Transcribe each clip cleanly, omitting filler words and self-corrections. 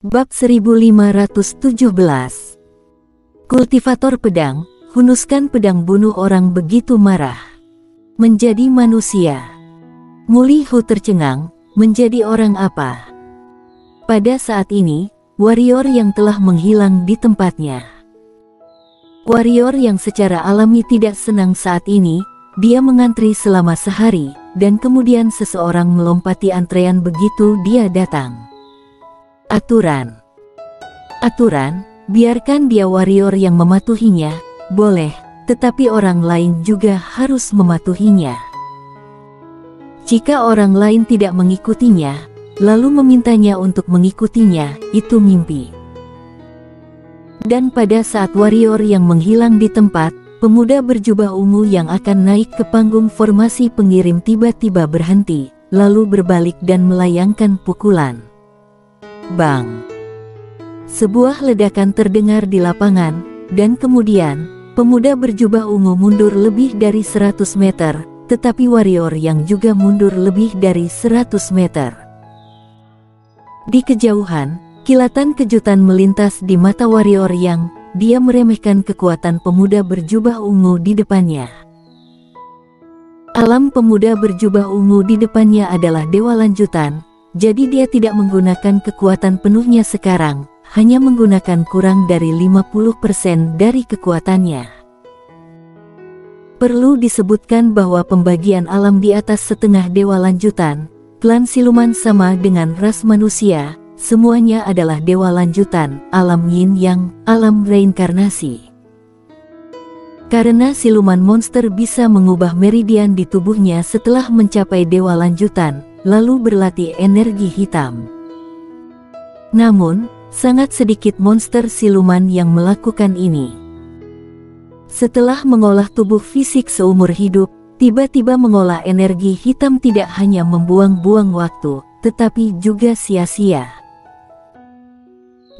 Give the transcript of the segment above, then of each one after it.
Bab 1517. Kultivator pedang, hunuskan pedang bunuh orang begitu marah. Menjadi manusia. Mu Li Hu tercengang, menjadi orang apa? Pada saat ini, warrior yang telah menghilang di tempatnya. Warrior yang secara alami tidak senang saat ini, dia mengantri selama sehari, dan kemudian seseorang melompati antrean begitu dia datang. Aturan, biarkan dia warrior yang mematuhinya, boleh, tetapi orang lain juga harus mematuhinya. Jika orang lain tidak mengikutinya, lalu memintanya untuk mengikutinya, itu mimpi. Dan pada saat warrior yang menghilang di tempat, pemuda berjubah ungu yang akan naik ke panggung formasi pengirim tiba-tiba berhenti, lalu berbalik dan melayangkan pukulan. Bang! Sebuah ledakan terdengar di lapangan, dan kemudian, pemuda berjubah ungu mundur lebih dari 100 meter, tetapi warrior yang juga mundur lebih dari 100 meter. Di kejauhan, kilatan kejutan melintas di mata warrior yang, dia meremehkan kekuatan pemuda berjubah ungu di depannya. Alam pemuda berjubah ungu di depannya adalah dewa lanjutan, jadi dia tidak menggunakan kekuatan penuhnya sekarang, hanya menggunakan kurang dari 50% dari kekuatannya. Perlu disebutkan bahwa pembagian alam di atas setengah dewa lanjutan, klan siluman sama dengan ras manusia, semuanya adalah dewa lanjutan, alam yin yang, alam reinkarnasi. Karena siluman monster bisa mengubah meridian di tubuhnya setelah mencapai dewa lanjutan, lalu berlatih energi hitam. Namun, sangat sedikit monster siluman yang melakukan ini. Setelah mengolah tubuh fisik seumur hidup, tiba-tiba mengolah energi hitam tidak hanya membuang-buang waktu, tetapi juga sia-sia.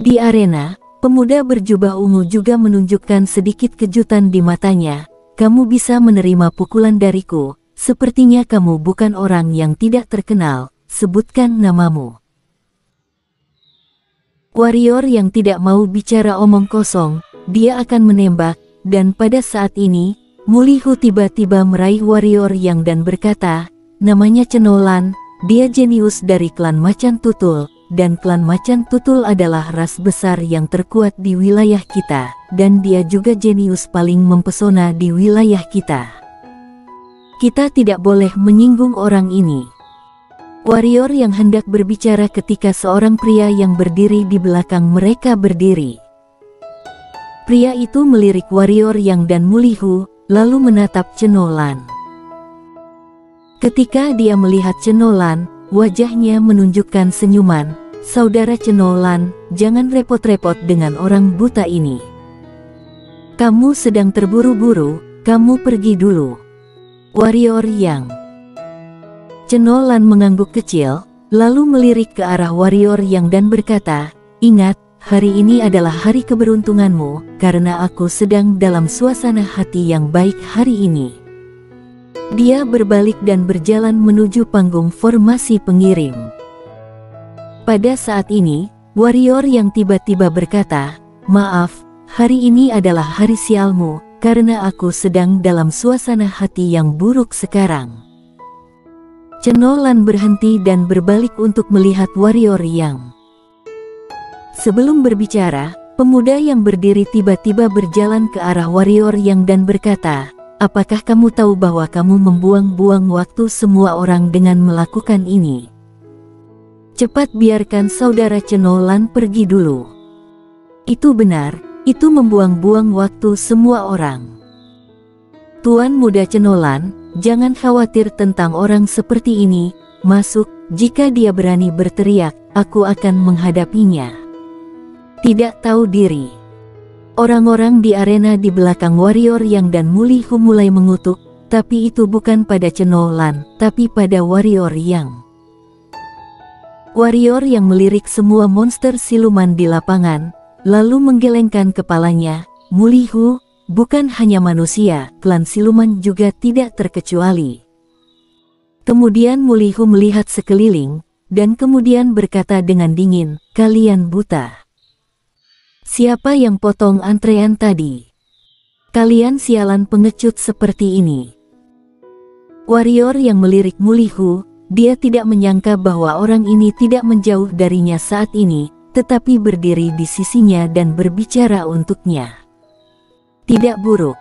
Di arena, pemuda berjubah ungu juga menunjukkan sedikit kejutan di matanya. Kamu bisa menerima pukulan dariku. Sepertinya kamu bukan orang yang tidak terkenal, sebutkan namamu. Warrior yang tidak mau bicara omong kosong, dia akan menembak, dan pada saat ini, Mu Li Hu tiba-tiba meraih warrior yang dan berkata, namanya Cenolan, dia jenius dari klan Macan Tutul, dan klan Macan Tutul adalah ras besar yang terkuat di wilayah kita, dan dia juga jenius paling mempesona di wilayah kita. Kita tidak boleh menyinggung orang ini. Warrior yang hendak berbicara ketika seorang pria yang berdiri di belakang mereka berdiri. Pria itu melirik warrior yang dan Mu Li Hu, lalu menatap Cenolan. Ketika dia melihat Cenolan, wajahnya menunjukkan senyuman. Saudara Cenolan, jangan repot-repot dengan orang buta ini. Kamu sedang terburu-buru, kamu pergi dulu. Warrior yang Cenolan mengangguk kecil, lalu melirik ke arah warrior yang dan berkata, ingat, hari ini adalah hari keberuntunganmu, karena aku sedang dalam suasana hati yang baik hari ini. Dia berbalik dan berjalan menuju panggung formasi pengirim. Pada saat ini, warrior yang tiba-tiba berkata, maaf, hari ini adalah hari sialmu, karena aku sedang dalam suasana hati yang buruk sekarang. Cenolan berhenti dan berbalik untuk melihat warrior yang. Sebelum berbicara, pemuda yang berdiri tiba-tiba berjalan ke arah warrior yang dan berkata, apakah kamu tahu bahwa kamu membuang-buang waktu semua orang dengan melakukan ini? Cepat biarkan saudara Cenolan pergi dulu. Itu benar. Itu membuang-buang waktu semua orang. Tuan muda Cenolan, jangan khawatir tentang orang seperti ini, masuk, jika dia berani berteriak, aku akan menghadapinya. Tidak tahu diri. Orang-orang di arena di belakang warrior yang dan Mu Li Hu mulai mengutuk, tapi itu bukan pada Cenolan, tapi pada warrior yang. Warrior yang melirik semua monster siluman di lapangan, lalu menggelengkan kepalanya, Mu Li Hu, bukan hanya manusia, klan siluman juga tidak terkecuali. Kemudian Mu Li Hu melihat sekeliling, dan kemudian berkata dengan dingin, "Kalian buta. Siapa yang potong antrean tadi? Kalian sialan pengecut seperti ini." Warrior yang melirik Mulihu, dia tidak menyangka bahwa orang ini tidak menjauh darinya saat ini, tetapi berdiri di sisinya dan berbicara untuknya. Tidak buruk.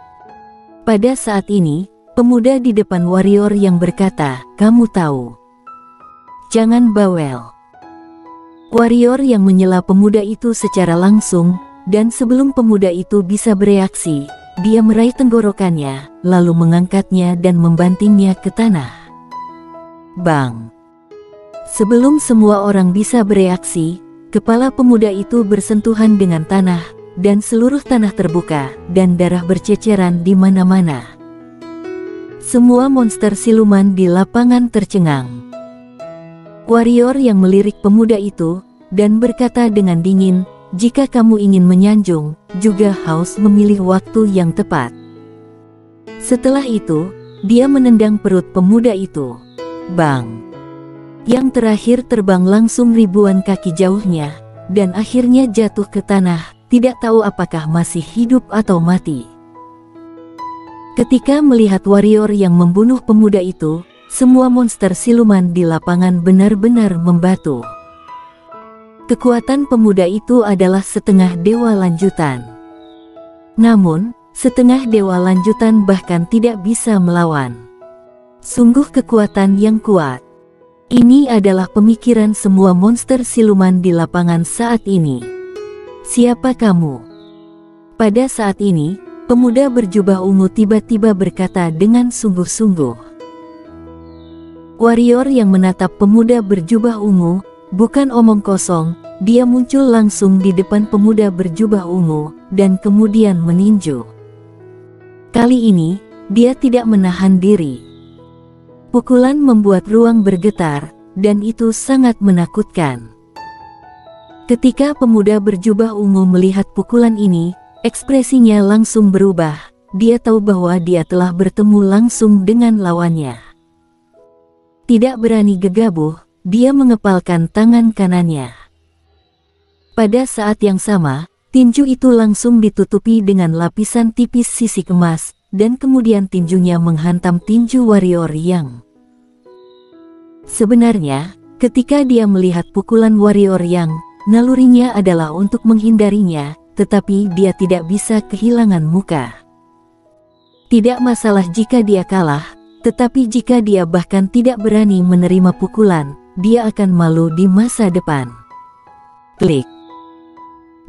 Pada saat ini, pemuda di depan warrior yang berkata, "Kamu tahu. Jangan bawel." Warrior yang menyela pemuda itu secara langsung, dan sebelum pemuda itu bisa bereaksi, dia meraih tenggorokannya, lalu mengangkatnya dan membantingnya ke tanah. Bang! Sebelum semua orang bisa bereaksi, kepala pemuda itu bersentuhan dengan tanah, dan seluruh tanah terbuka, dan darah berceceran di mana-mana. Semua monster siluman di lapangan tercengang. Warrior yang melirik pemuda itu, dan berkata dengan dingin, "Jika kamu ingin menyanjung, juga harus memilih waktu yang tepat." Setelah itu, dia menendang perut pemuda itu. Bang! Yang terakhir terbang langsung ribuan kaki jauhnya, dan akhirnya jatuh ke tanah, tidak tahu apakah masih hidup atau mati. Ketika melihat warrior yang membunuh pemuda itu, semua monster siluman di lapangan benar-benar membatu. Kekuatan pemuda itu adalah setengah dewa lanjutan. Namun, setengah dewa lanjutan bahkan tidak bisa melawan. Sungguh kekuatan yang kuat. Ini adalah pemikiran semua monster siluman di lapangan saat ini. "Siapa kamu?" Pada saat ini, pemuda berjubah ungu tiba-tiba berkata dengan sungguh-sungguh. Warrior yang menatap pemuda berjubah ungu, bukan omong kosong, dia muncul langsung di depan pemuda berjubah ungu, dan kemudian meninju. Kali ini, dia tidak menahan diri. Pukulan membuat ruang bergetar, dan itu sangat menakutkan. Ketika pemuda berjubah ungu melihat pukulan ini, ekspresinya langsung berubah. Dia tahu bahwa dia telah bertemu langsung dengan lawannya. Tidak berani gegabah, dia mengepalkan tangan kanannya. Pada saat yang sama, tinju itu langsung ditutupi dengan lapisan tipis sisik emas, dan kemudian tinjunya menghantam tinju warrior yang. Sebenarnya, ketika dia melihat pukulan warrior yang, nalurinya adalah untuk menghindarinya, tetapi dia tidak bisa kehilangan muka. Tidak masalah jika dia kalah, tetapi jika dia bahkan tidak berani menerima pukulan, dia akan malu di masa depan. Klik.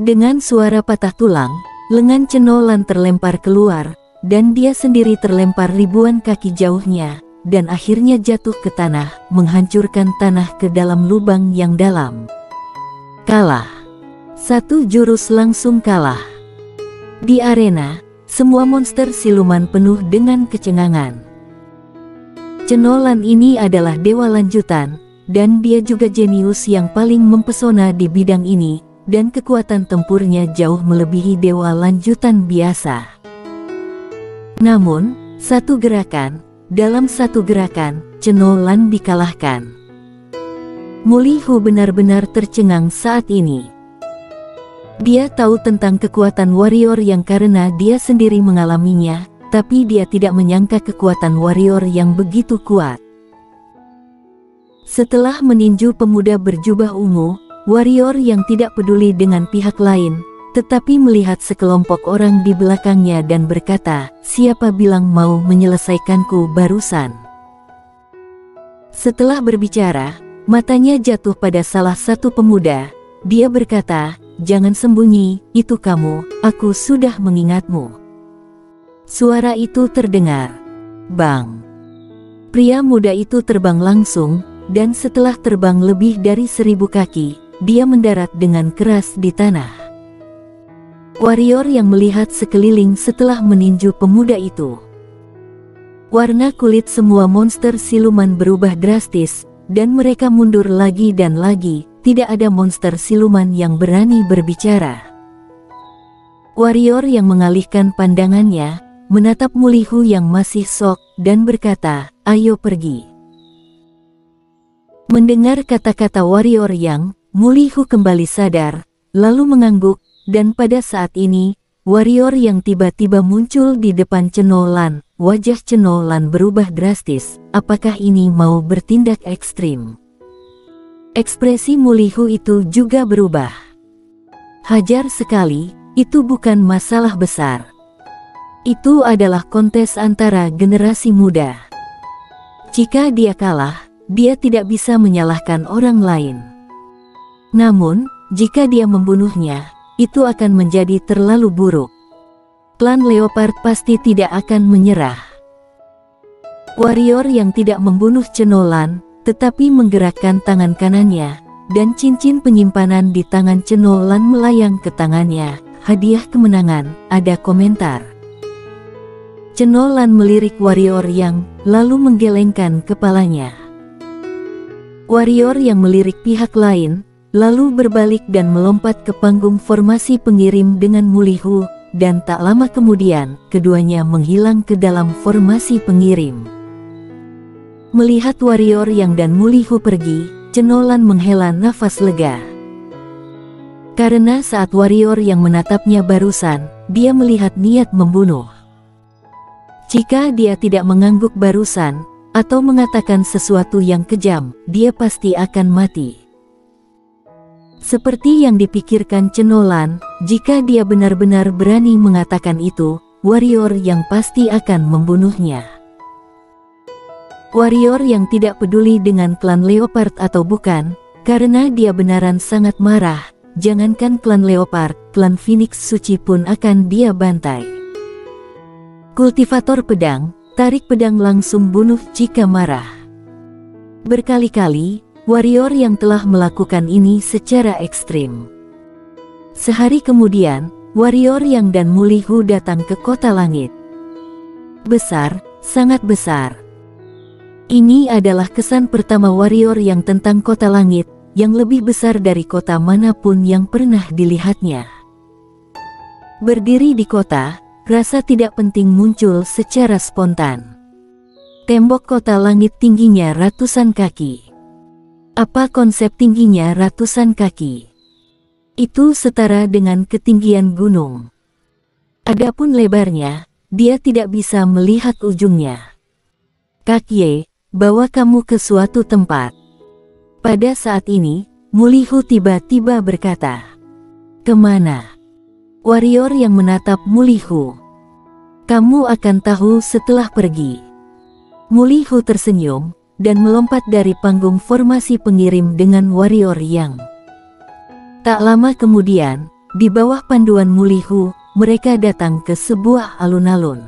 Dengan suara patah tulang, lengan Cenolan terlempar keluar, dan dia sendiri terlempar ribuan kaki jauhnya, dan akhirnya jatuh ke tanah, menghancurkan tanah ke dalam lubang yang dalam. Kalah. Satu jurus langsung kalah. Di arena, semua monster siluman penuh dengan kecengangan. Cenolan ini adalah dewa lanjutan, dan dia juga jenius yang paling mempesona di bidang ini, dan kekuatan tempurnya jauh melebihi dewa lanjutan biasa. Namun, dalam satu gerakan, Cenolan dikalahkan. Mulihu benar-benar tercengang saat ini. Dia tahu tentang kekuatan warrior yang karena dia sendiri mengalaminya, tapi dia tidak menyangka kekuatan warrior yang begitu kuat. Setelah meninju pemuda berjubah ungu, warrior yang tidak peduli dengan pihak lain, tetapi melihat sekelompok orang di belakangnya dan berkata, "Siapa bilang mau menyelesaikanku barusan?" Setelah berbicara, matanya jatuh pada salah satu pemuda. Dia berkata, "Jangan sembunyi, itu kamu, aku sudah mengingatmu." Suara itu terdengar. Bang! Pria muda itu terbang langsung, dan setelah terbang lebih dari 1000 kaki, dia mendarat dengan keras di tanah. Warrior yang melihat sekeliling setelah meninju pemuda itu. Warna kulit semua monster siluman berubah drastis, dan mereka mundur lagi dan lagi. Tidak ada monster siluman yang berani berbicara. Warrior yang mengalihkan pandangannya, menatap Mulihu yang masih shock, dan berkata, "Ayo pergi." Mendengar kata-kata warrior Yang, Mulihu kembali sadar, lalu mengangguk, dan pada saat ini, warrior yang tiba-tiba muncul di depan Cenolan. Wajah Cenolan berubah drastis. Apakah ini mau bertindak ekstrim? Ekspresi Mulihu itu juga berubah. Hajar sekali, itu bukan masalah besar. Itu adalah kontes antara generasi muda. Jika dia kalah, dia tidak bisa menyalahkan orang lain. Namun, jika dia membunuhnya, itu akan menjadi terlalu buruk. Klan Leopard pasti tidak akan menyerah. Warrior yang tidak membunuh Cenolan, tetapi menggerakkan tangan kanannya, dan cincin penyimpanan di tangan Cenolan melayang ke tangannya. Hadiah kemenangan, ada komentar. Cenolan melirik warrior yang, lalu menggelengkan kepalanya. Warrior yang melirik pihak lain, lalu berbalik dan melompat ke panggung formasi pengirim dengan Mulihu, dan tak lama kemudian, keduanya menghilang ke dalam formasi pengirim. Melihat warrior yang dan Mulihu pergi, Cenolan menghela nafas lega. Karena saat warrior yang menatapnya barusan, dia melihat niat membunuh. Jika dia tidak mengangguk barusan, atau mengatakan sesuatu yang kejam, dia pasti akan mati. Seperti yang dipikirkan Cenolan, jika dia benar-benar berani mengatakan itu, warrior yang pasti akan membunuhnya. Warrior yang tidak peduli dengan klan Leopard atau bukan, karena dia benaran sangat marah, jangankan klan Leopard, klan Phoenix Suci pun akan dia bantai. Kultivator pedang, tarik pedang langsung bunuh jika marah. Berkali-kali, warrior yang telah melakukan ini secara ekstrim. Sehari kemudian, warrior yang dan Mulihu datang ke kota langit. Besar, sangat besar. Ini adalah kesan pertama warrior yang tentang kota langit, yang lebih besar dari kota manapun yang pernah dilihatnya. Berdiri di kota, rasa tidak penting muncul secara spontan. Tembok kota langit tingginya ratusan kaki. Apa konsep tingginya ratusan kaki? Itu setara dengan ketinggian gunung. Adapun lebarnya, dia tidak bisa melihat ujungnya. Kakye, bawa kamu ke suatu tempat. Pada saat ini, Mulihu tiba-tiba berkata, "Kemana?" Warrior yang menatap Mulihu. "Kamu akan tahu setelah pergi." Mulihu tersenyum, dan melompat dari panggung formasi pengirim dengan warrior yang. Tak lama kemudian, di bawah panduan Mulihu, mereka datang ke sebuah alun-alun.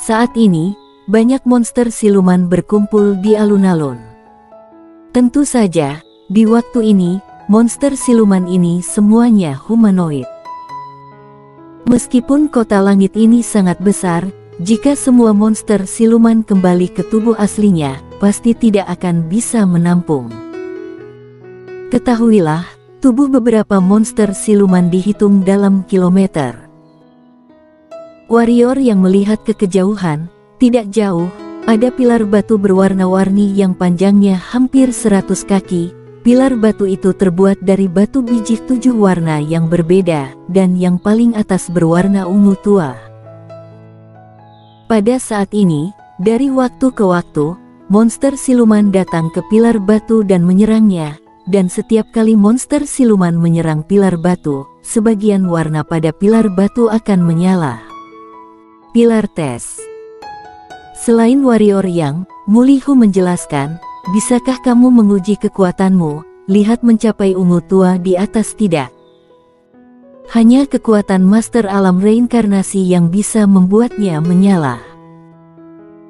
Saat ini, banyak monster siluman berkumpul di alun-alun. Tentu saja, di waktu ini, monster siluman ini semuanya humanoid. Meskipun kota langit ini sangat besar, jika semua monster siluman kembali ke tubuh aslinya, pasti tidak akan bisa menampung. Ketahuilah, tubuh beberapa monster siluman dihitung dalam kilometer. Warrior yang melihat ke kejauhan, tidak jauh, ada pilar batu berwarna-warni yang panjangnya hampir 100 kaki. Pilar batu itu terbuat dari batu biji 7 warna yang berbeda, dan yang paling atas berwarna ungu tua. Pada saat ini, dari waktu ke waktu, monster siluman datang ke pilar batu dan menyerangnya, dan setiap kali monster siluman menyerang pilar batu, sebagian warna pada pilar batu akan menyala. Pilar tes. Selain warrior yang, Mulihu menjelaskan, bisakah kamu menguji kekuatanmu, lihat mencapai ungu tua di atas tidak? Hanya kekuatan master alam reinkarnasi yang bisa membuatnya menyala.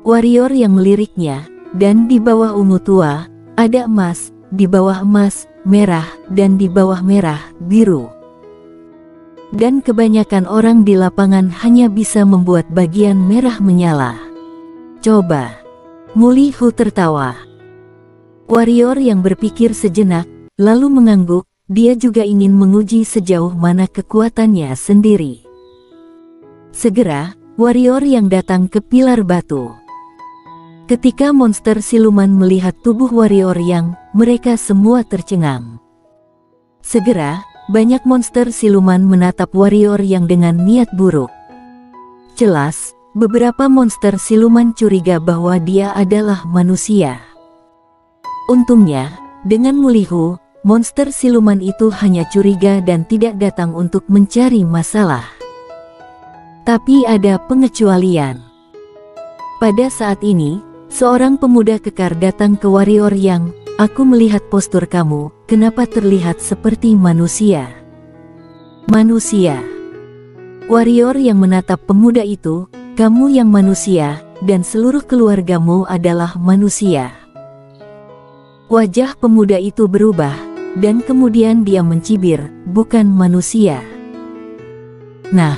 Warrior yang meliriknya, dan di bawah ungu tua, ada emas, di bawah emas, merah, dan di bawah merah, biru. Dan kebanyakan orang di lapangan hanya bisa membuat bagian merah menyala. Coba. Mulihu tertawa. Warrior yang berpikir sejenak, lalu mengangguk, dia juga ingin menguji sejauh mana kekuatannya sendiri. Segera, warrior yang datang ke pilar batu. Ketika monster siluman melihat tubuh warrior Yang, mereka semua tercengang. Segera, banyak monster siluman menatap warrior Yang dengan niat buruk. Jelas, beberapa monster siluman curiga bahwa dia adalah manusia. Untungnya, dengan Mulihu, monster siluman itu hanya curiga dan tidak datang untuk mencari masalah. Tapi ada pengecualian. Pada saat ini, seorang pemuda kekar datang ke warrior Yang. Aku melihat postur kamu, kenapa terlihat seperti manusia? Manusia. Warrior yang menatap pemuda itu, kamu yang manusia, dan seluruh keluargamu adalah manusia. Wajah pemuda itu berubah, dan kemudian dia mencibir, bukan manusia. Nah,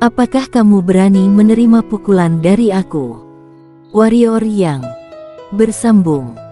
apakah kamu berani menerima pukulan dari aku? Warrior Yang bersambung.